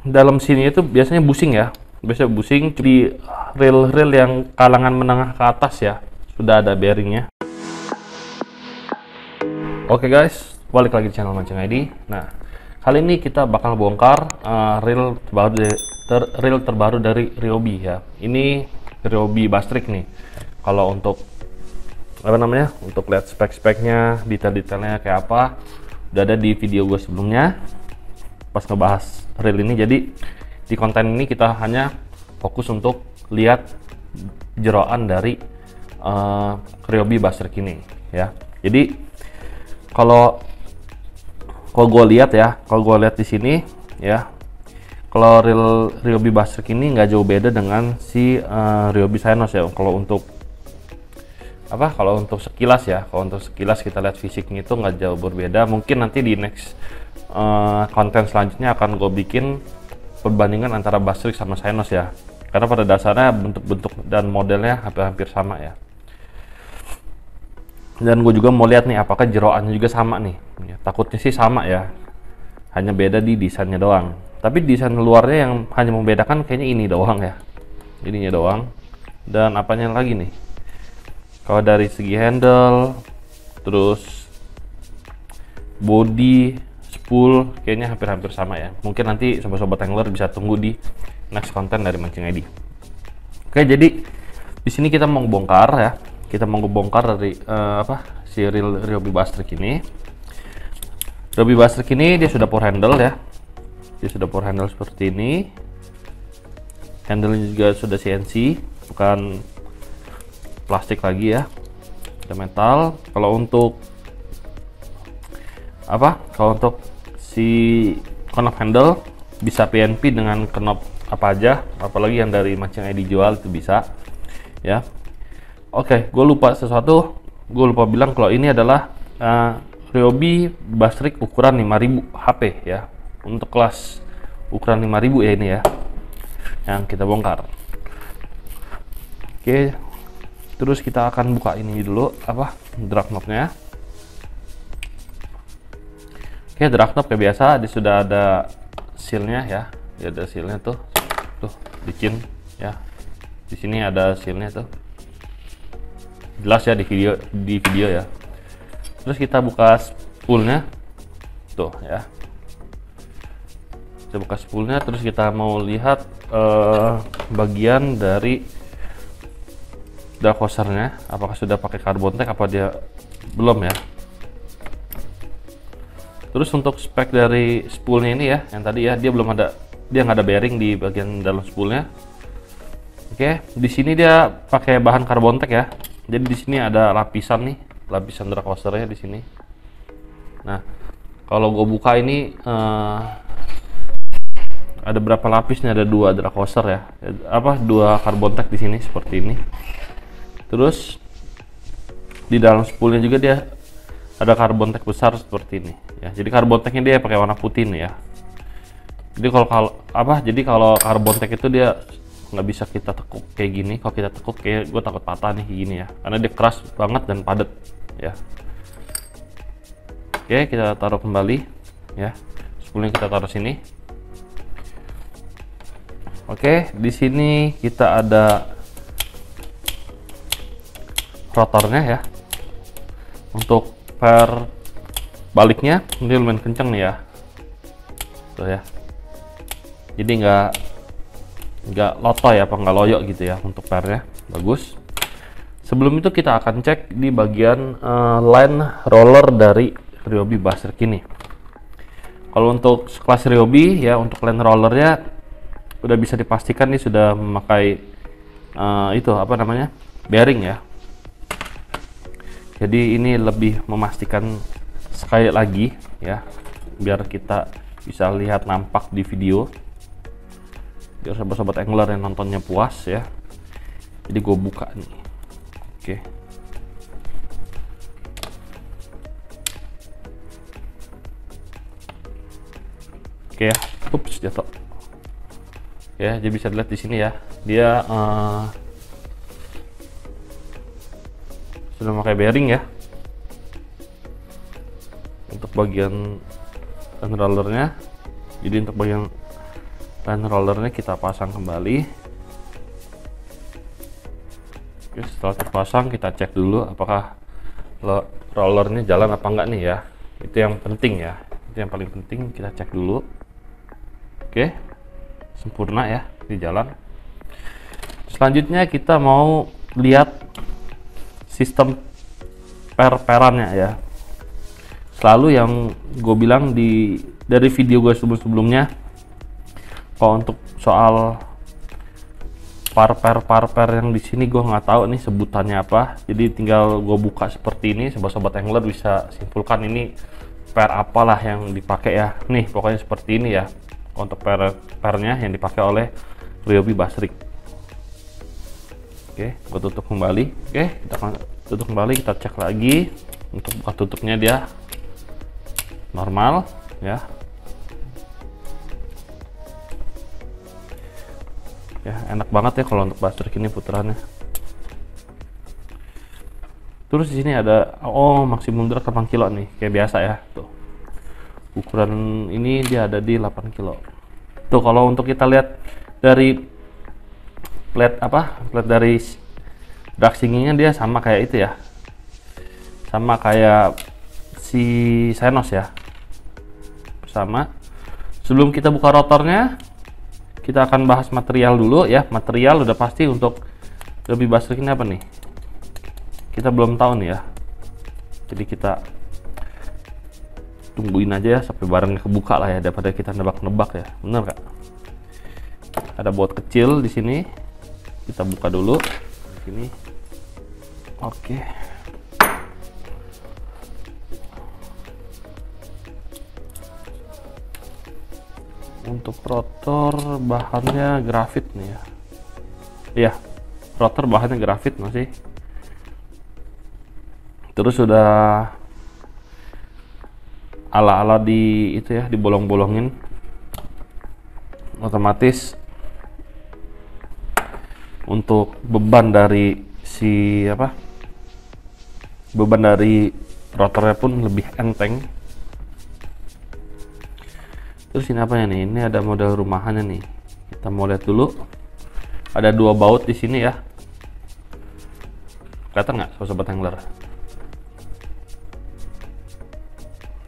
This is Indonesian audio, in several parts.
dalam sini itu biasanya busing ya, biasanya busing di reel-reel yang kalangan menengah ke atas ya, sudah ada bearingnya. Oke guys, balik lagi di channel Mancing ID. Nah, kali ini kita bakal bongkar reel terbaru dari Ryobi ya. Ini Ryobi Bastrix nih. Kalau untuk apa namanya, untuk lihat spek-speknya, detail-detailnya kayak apa, udah ada di video gue sebelumnya pas ngebahas reel ini. Jadi di konten ini kita hanya fokus untuk lihat jeroan dari Ryobi Bastrix ini ya. Jadi kalau gue lihat di sini ya, kalau reel Ryobi Bastrix ini nggak jauh beda dengan si Ryobi Xynos ya. Kalau untuk sekilas ya, kalau untuk sekilas kita lihat fisiknya itu nggak jauh berbeda. Mungkin nanti di next konten selanjutnya akan gue bikin perbandingan antara Bastrix sama Xynos ya, karena pada dasarnya bentuk-bentuk dan modelnya hampir sama ya. Dan gue juga mau lihat nih apakah jeroannya juga sama nih ya, takutnya sih sama ya, hanya beda di desainnya doang. Tapi desain luarnya yang hanya membedakan kayaknya ini doang ya, ininya doang. Dan apanya lagi nih, kalau dari segi handle, terus body, spool, kayaknya hampir-hampir sama ya. Mungkin nanti sobat-sobat angler bisa tunggu di next konten dari Mancing ID. Oke, jadi di sini kita mau bongkar ya. Kita mau bongkar dari si reel Ryobi Bastrix ini. Ryobi Bastrix ini dia sudah power handle ya. Dia sudah power handle seperti ini. Handle-nya juga sudah CNC, bukan plastik lagi ya, ada metal. Kalau untuk si knob handle bisa PNP dengan knob apa aja, apalagi yang dari Mancing ID jual itu bisa ya. Oke, gue lupa bilang kalau ini adalah Ryobi Bastrix ukuran 5000 HP ya, untuk kelas ukuran 5000 ya, ini ya yang kita bongkar. Oke, terus kita akan buka ini dulu, drag knobnya. Oke, drag knob kayak biasa, dia sudah ada sealnya ya. Dia ada sealnya tuh licin ya. Di sini ada sealnya tuh, jelas ya di video ya. Terus kita buka spoolnya tuh ya. Kita buka spoolnya, terus kita mau lihat bagian dari drag washernya, apakah sudah pakai carbon tag apa dia belum ya. Terus untuk spek dari spoolnya ini ya, yang tadi ya, dia nggak ada bearing di bagian dalam spoolnya. Oke, di sini dia pakai bahan carbon tag ya. Jadi di sini ada lapisan drag washernya di sini. Nah, kalau gue buka ini ada berapa lapis nih? Ada 2 drag washer ya, 2 carbon tag di sini seperti ini. Terus di dalam spoolnya juga dia ada carbon tag besar seperti ini ya. Jadi carbon tagnya dia pakai warna putih nih ya. Jadi kalau carbon tag itu dia nggak bisa kita tekuk kayak gini. Kalau kita tekuk kayak gue takut patah nih gini ya, karena dia keras banget dan padat ya. Oke, kita taruh kembali ya. Spoolnya kita taruh sini. Oke, di sini kita ada rotornya ya. Untuk per baliknya ini lumayan kenceng nih ya, tuh ya. Jadi nggak lotoy nggak loyo gitu ya, untuk pernya bagus. Sebelum itu kita akan cek di bagian line roller dari Ryobi Bastrix ini. Kalau untuk kelas Ryobi ya, untuk line rollernya udah bisa dipastikan nih sudah memakai bearing ya. Jadi ini lebih memastikan sekali lagi ya, biar kita bisa lihat nampak di video, biar sobat-sobat angler yang nontonnya puas ya. Jadi gue buka nih. Oke ya, ups, jatuh ya. Jadi bisa dilihat di sini ya, dia sudah pakai bearing ya untuk bagian rollernya. Jadi untuk bagian Dan rollernya kita pasang kembali. Oke, setelah terpasang kita cek dulu apakah rollernya jalan apa enggak nih ya. Itu yang penting ya, itu yang paling penting, kita cek dulu. Oke, sempurna ya, di jalan. Selanjutnya kita mau lihat sistem per-perannya ya. Selalu yang gue bilang dari video gue sebelumnya, kalau untuk soal parper yang di sini gue nggak tahu nih sebutannya apa. Jadi tinggal gue buka seperti ini, sobat-sobat angler bisa simpulkan ini per apalah yang dipakai ya. Nih pokoknya seperti ini ya untuk pernya yang dipakai oleh Ryobi Bass Rig. Oke, gue tutup kembali. Oke, kita tutup kembali, kita cek lagi untuk buka tutupnya, dia normal ya. Ya enak banget ya kalau untuk bass rig ini putarannya. Terus di sini ada maksimum drag 8 kilo nih, kayak biasa ya. Tuh. Ukuran ini dia ada di 8 kilo. Tuh kalau untuk kita lihat dari plate dari drag singgingnya dia sama kayak itu ya. Sama kayak si Xenos ya. Sama. Sebelum kita buka rotornya, kita akan bahas material dulu ya. Material udah pasti untuk Ryobi Bass Rig ini apa nih? Kita belum tahu nih ya. Jadi kita tungguin aja ya sampai barangnya kebuka lah ya, daripada kita nebak-nebak ya. Bener gak? Ada baut kecil di sini. Kita buka dulu. Di sini. Oke. Untuk rotor bahannya grafit nih ya. Iya, rotor bahannya grafit masih. Terus sudah ala-ala di itu ya, dibolong-bolongin. Otomatis untuk beban dari beban dari rotornya pun lebih enteng. Terus ini apanya nih? Ini ada model rumahannya nih. Kita mau lihat dulu. Ada 2 baut di sini ya. Kelihatan nggak, sobat angler?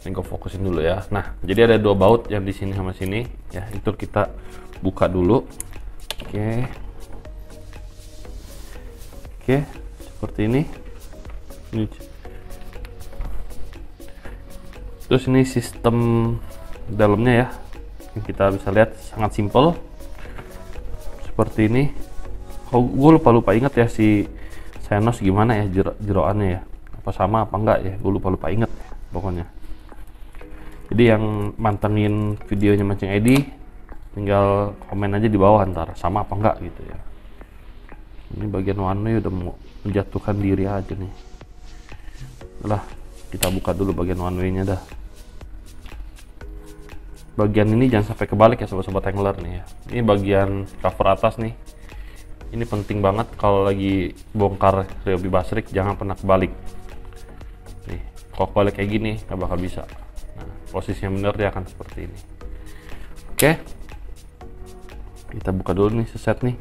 Ini gue fokusin dulu ya. Nah, jadi ada 2 baut yang di sini sama sini. Ya, itu kita buka dulu. Oke. Oke, seperti ini. Terus ini sistem dalamnya ya, yang kita bisa lihat sangat simpel seperti ini. Gue lupa inget ya si Xenos gimana ya jeroannya ya, apa sama apa enggak ya, gue lupa inget ya, pokoknya. Jadi yang mantengin videonya Mancing Edi tinggal komen aja di bawah ntar sama apa enggak gitu ya. Ini bagian one-way udah mau menjatuhkan diri aja nih. Lah, kita buka dulu bagian one-way nya dah. Bagian ini jangan sampai kebalik ya sobat-sobat angler nih ya. Ini bagian cover atas nih. Ini penting banget kalau lagi bongkar Ryobi Bass Rig, jangan pernah kebalik. Nih, kalau kebalik kayak gini nggak bakal bisa. Nah, posisinya bener dia akan seperti ini. Oke. Kita buka dulu nih seset nih.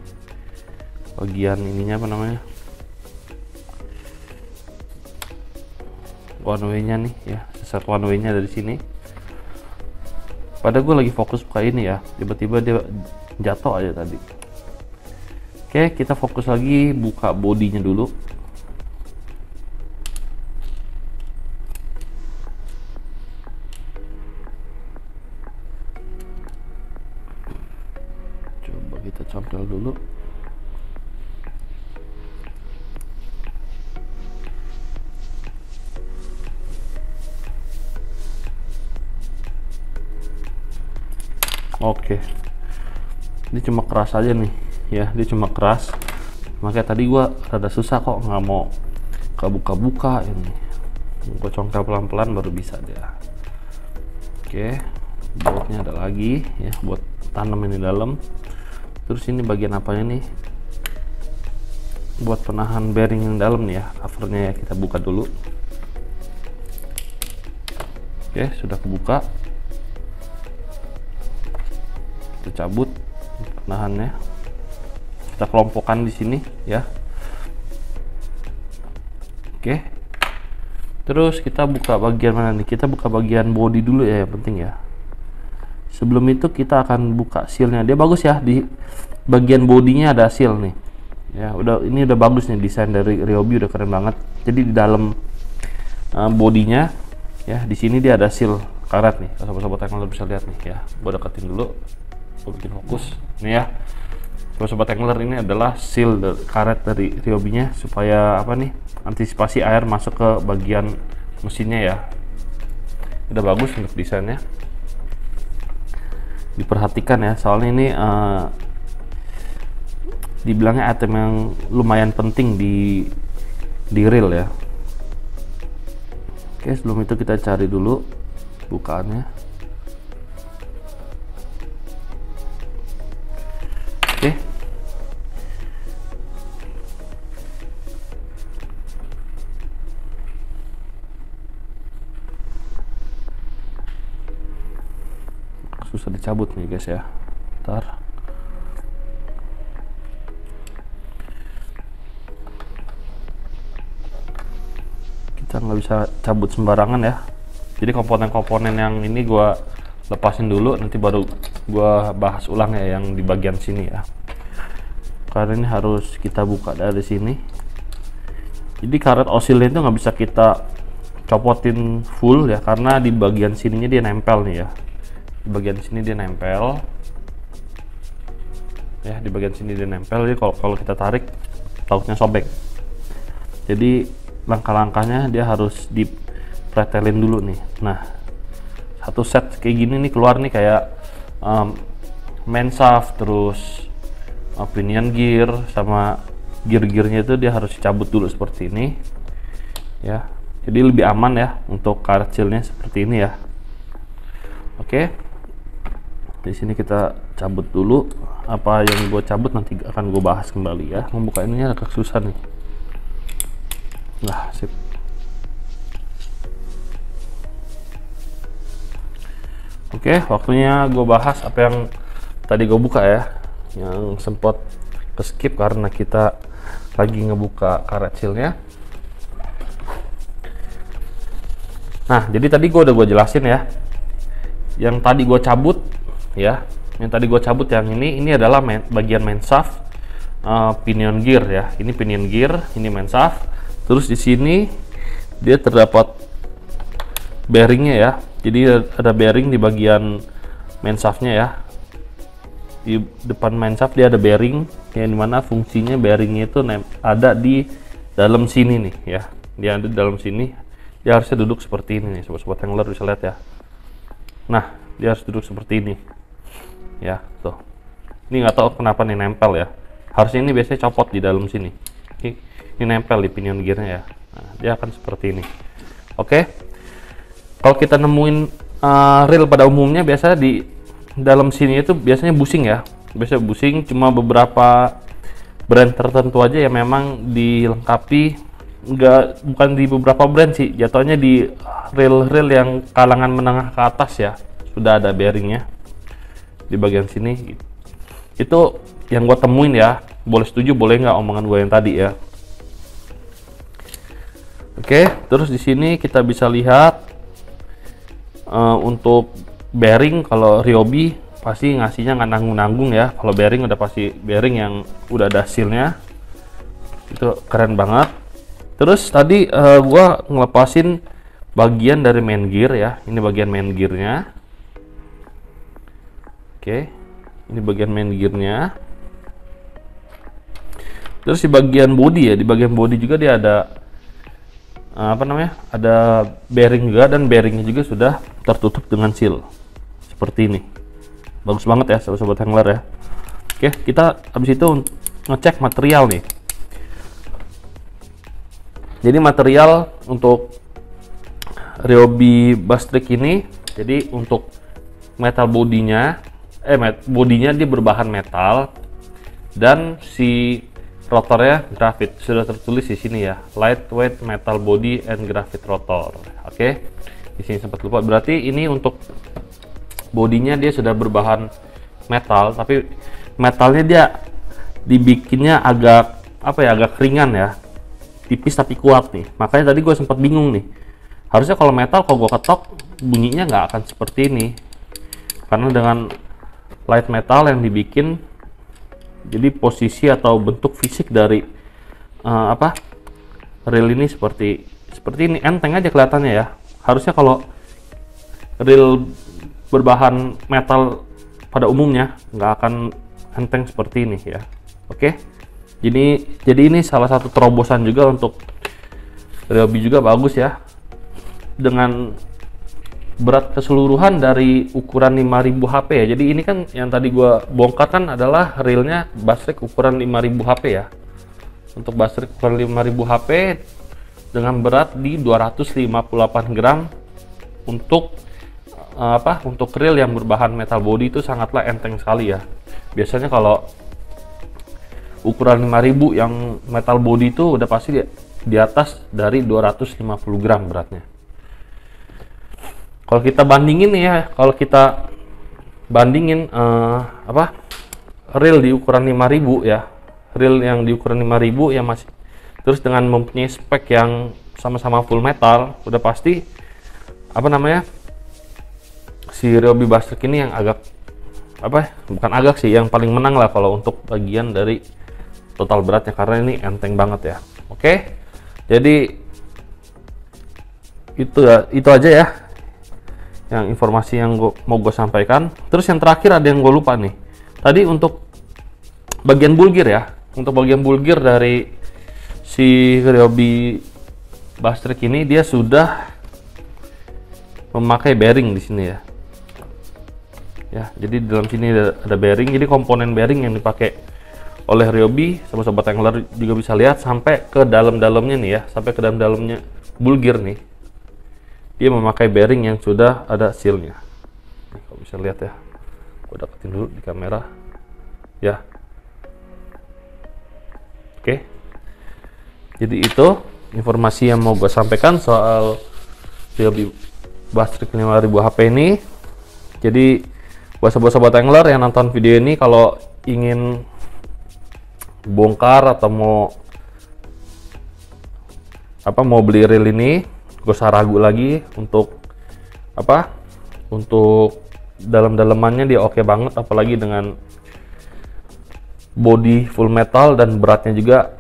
Bagian ininya apa namanya? One way-nya nih ya, seset one way-nya dari sini. Pada gue lagi fokus buka ini ya, tiba-tiba dia jatuh aja tadi. Oke, kita fokus lagi buka bodinya dulu. Coba kita campel dulu. Oke, ini cuma keras aja nih ya, dia cuma keras, makanya tadi gua rada susah kok nggak mau kebuka-buka ini. Gua congkel pelan-pelan baru bisa dia. Oke, bautnya ada lagi ya buat tanam ini dalam. Terus ini bagian apanya nih, buat penahan bearing yang dalam nih ya, covernya ya, kita buka dulu. Oke, sudah kebuka. kita cabut penahannya, kita kelompokkan di sini ya. Oke, terus kita buka bagian mana nih? Kita buka bagian body dulu ya, yang penting ya. Sebelum itu kita akan buka sealnya. Dia bagus ya, di bagian bodinya ada seal nih ya. Ini udah bagus nih, desain dari Ryobi udah keren banget. Jadi di dalam bodinya ya, di sini dia ada seal karet nih. Sobat-sobat angler bisa lihat nih ya. Gua deketin dulu, gua bikin fokus nih ya. Sobat angler, ini adalah seal karet dari Ryobi-nya supaya apa nih, antisipasi air masuk ke bagian mesinnya ya. Udah bagus untuk desainnya, diperhatikan ya, soalnya ini dibilangnya item yang lumayan penting di reel ya. Oke, sebelum itu kita cari dulu bukaannya. Oke, susah dicabut nih guys ya. Ntar kita nggak bisa cabut sembarangan ya. Jadi komponen-komponen yang ini gua lepasin dulu, nanti baru gua bahas ulang ya yang di bagian sini ya. Karena ini harus kita buka dari sini. Jadi karet osilnya itu nggak bisa kita copotin full ya, karena di bagian sininya dia nempel nih ya. Di bagian sini dia nempel ya, di bagian sini dia nempel. Jadi kalau kita tarik takutnya sobek. Jadi langkah-langkahnya dia harus dipretelin dulu nih. Nah, satu set kayak gini nih keluar nih kayak main shaft, terus pinion gear sama gear-gearnya itu dia harus dicabut dulu seperti ini ya. Jadi lebih aman ya untuk karet sealnya seperti ini ya. Oke, di sini kita cabut dulu. Apa yang gue cabut nanti akan gue bahas kembali ya. Membuka ininya agak susah nih. Nah, sip. Oke, waktunya gue bahas apa yang tadi gue buka ya, yang sempat ke skip karena kita lagi ngebuka karet sealnya. Nah, jadi tadi gue udah jelasin ya, yang tadi gue cabut ya, yang ini adalah bagian main shaft, pinion gear ya. Ini pinion gear, ini main shaft. Terus di sini dia terdapat bearingnya ya. Jadi ada bearing di bagian main shaftnya ya. Di depan main shaft dia ada bearing, yang dimana fungsinya bearingnya itu ada di dalam sini nih ya. Dia ada di dalam sini. Dia harusnya duduk seperti ini nih, sobat-sobat angler bisa lihat ya. Nah, dia harus duduk seperti ini ya, tuh. Ini nggak tahu kenapa nih nempel ya. Harusnya ini biasanya copot di dalam sini. Ini nempel di pinion gearnya ya. Nah, dia akan seperti ini. Oke, kalau kita nemuin reel pada umumnya biasa di dalam sini itu biasanya busing ya. Biasanya busing, cuma beberapa brand tertentu aja yang memang dilengkapi. Bukan di beberapa brand sih, jatuhnya di reel-reel yang kalangan menengah ke atas ya, sudah ada bearingnya di bagian sini. Itu yang gue temuin ya. Boleh setuju boleh nggak omongan gue yang tadi ya. Oke, terus di sini kita bisa lihat untuk bearing. Kalau Ryobi pasti ngasihnya nggak nanggung-nanggung ya. Kalau bearing udah pasti bearing yang udah ada sealnya, itu keren banget. Terus tadi gua ngelepasin bagian dari main gear ya. Ini bagian main gearnya. Oke, ini bagian main gearnya. Terus di bagian body ya, di bagian body juga dia ada ada bearing juga, dan bearingnya juga sudah tertutup dengan seal seperti ini. Bagus banget ya sobat-sobat angler ya. Oke, kita habis itu ngecek material nih. Jadi material untuk Ryobi Bass Trick ini, jadi untuk metal bodinya, bodinya dia berbahan metal, dan si rotornya grafit. Sudah tertulis di sini ya, lightweight metal body and graphite rotor. Oke, di sini sempat lupa. Berarti ini untuk bodinya dia sudah berbahan metal, tapi metalnya dia dibikinnya agak apa ya, agak ringan ya, tipis tapi kuat nih. Makanya tadi gue sempat bingung nih, harusnya kalau metal kalau gue ketok bunyinya nggak akan seperti ini, karena dengan light metal yang dibikin, jadi posisi atau bentuk fisik dari reel ini seperti ini, enteng aja kelihatannya ya. Harusnya kalau reel berbahan metal pada umumnya nggak akan enteng seperti ini ya. Oke, jadi ini salah satu terobosan juga untuk Ryobi, juga bagus ya, dengan berat keseluruhan dari ukuran 5000 HP ya. Jadi ini kan yang tadi gua bongkar kan adalah reelnya Bastrix ukuran 5000 HP ya. Untuk Bastrix ukuran 5000 HP dengan berat di 258 gram untuk untuk reel yang berbahan metal body itu sangatlah enteng sekali ya. Biasanya kalau ukuran 5000 yang metal body itu udah pasti di atas dari 250 gram beratnya. Kalau kita bandingin nih ya, kalau kita bandingin reel di ukuran 5000 ya, reel yang di ukuran 5000 yang masih terus dengan mempunyai spek yang sama-sama full metal, udah pasti si Ryobi Bastrix ini yang agak bukan agak sih, yang paling menang lah kalau untuk bagian dari total beratnya, karena ini enteng banget ya. Oke, jadi itu aja ya yang informasi yang mau gue sampaikan. Terus yang terakhir ada yang gue lupa nih tadi, untuk bagian bulgir ya. Untuk bagian bulgir dari si Ryobi Bastrix ini, dia sudah memakai bearing di sini ya. Ya, jadi dalam sini ada bearing. Jadi komponen bearing yang dipakai oleh Ryobi, sobat angler juga bisa lihat sampai ke dalam-dalamnya nih ya, sampai ke dalam-dalamnya bulgir nih. Dia memakai bearing yang sudah ada sealnya. Nih, kalau bisa lihat ya, gue deketin dulu di kamera ya. Oke, jadi itu informasi yang mau gue sampaikan soal Ryobi Bastrix 5000 HP ini. Jadi buat sobat angler yang nonton video ini, kalau ingin bongkar atau mau beli reel ini, gak usah ragu lagi untuk dalam-dalamannya dia oke banget, apalagi dengan body full metal dan beratnya juga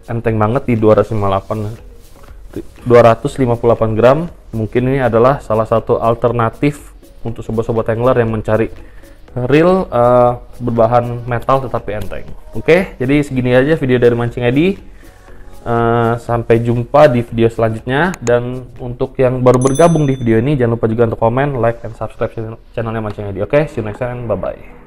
enteng banget di 258 gram. Mungkin ini adalah salah satu alternatif untuk sobat-sobat angler yang mencari reel berbahan metal tetapi enteng. Oke, jadi segini aja video dari Mancing Eddy. Sampai jumpa di video selanjutnya. Dan untuk yang baru bergabung di video ini, jangan lupa juga untuk komen, like, dan subscribe channelnya Mancing Eddy. Oke, see you next time, bye bye.